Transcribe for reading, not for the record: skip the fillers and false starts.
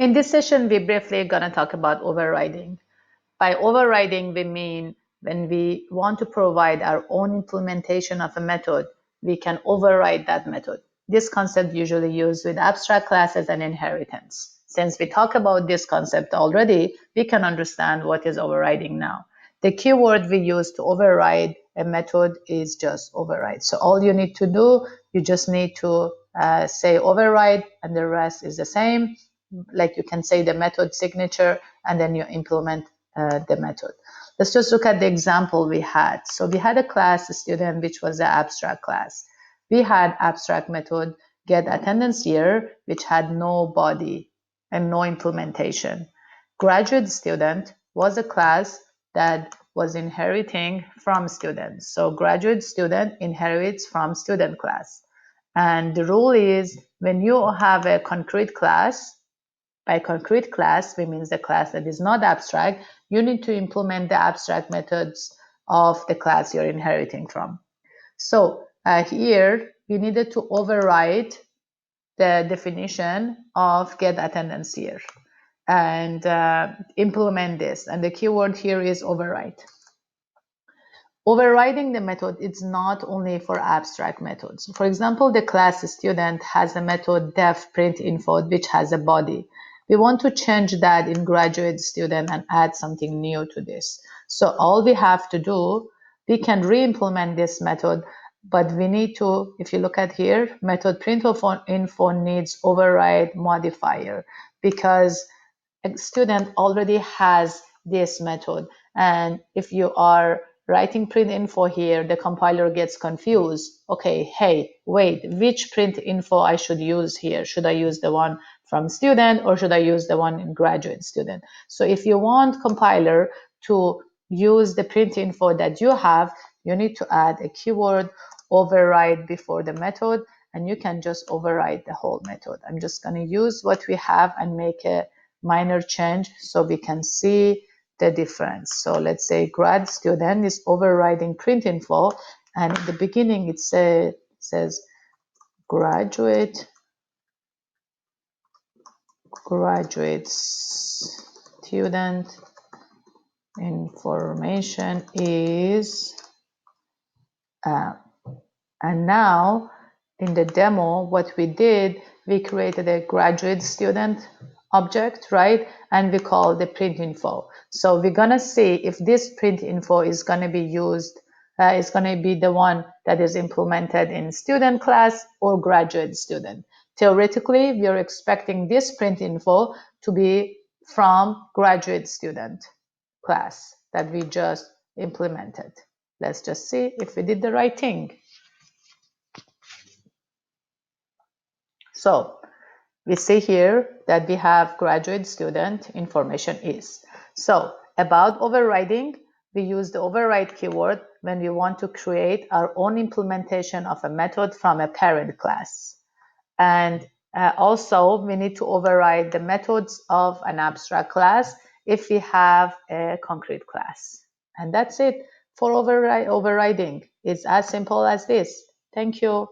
In this session, we briefly going to talk about overriding. By overriding, we mean when we want to provide our own implementation of a method, we can override that method. This concept usually used with abstract classes and inheritance. Since we talked about this concept already, we can understand what is overriding now. The keyword we use to override a method is just override. So all you need to do, you just need to say override, and the rest is the same. Like you can say the method signature, and then you implement the method. Let's just look at the example we had. So we had a class student, which was the abstract class. We had abstract method get attendance year, which had no body and no implementation. Graduate student was a class that was inheriting from students. So graduate student inherits from student class. And the rule is when you have a concrete class, by concrete class, we means the class that is not abstract, you need to implement the abstract methods of the class you're inheriting from. So here we needed to override the definition of get attendance year and implement this. And the keyword here is override. Overriding the method is not only for abstract methods. For example, the class student has a method def print info which has a body. We want to change that in graduate student and add something new to this. So all we have to do, we can re-implement this method, but we need to, if you look at here, method print info needs override modifier because a student already has this method. And if you are writing print info here, the compiler gets confused. Okay, hey, wait, which print info I should use here? Should I use the one from student or should I use the one in graduate student? So if you want compiler to use the print info that you have, you need to add a keyword override before the method, and you can just override the whole method. I'm just going to use what we have and make a minor change so we can see the difference. So let's say grad student is overriding print info, and in the beginning it says graduate student information is and now in the demo what we did, we created a graduate student object, right? And we call the print info. So we're gonna see if this print info is gonna be used, is gonna be the one that is implemented in student class or graduate student. Theoretically, we are expecting this print info to be from graduate student class that we just implemented. Let's just see if we did the right thing. So we see here that we have graduate student information is. So about overriding, we use the override keyword when we want to create our own implementation of a method from a parent class. And also we need to override the methods of an abstract class if we have a concrete class. And that's it for overriding. It's as simple as this. Thank you.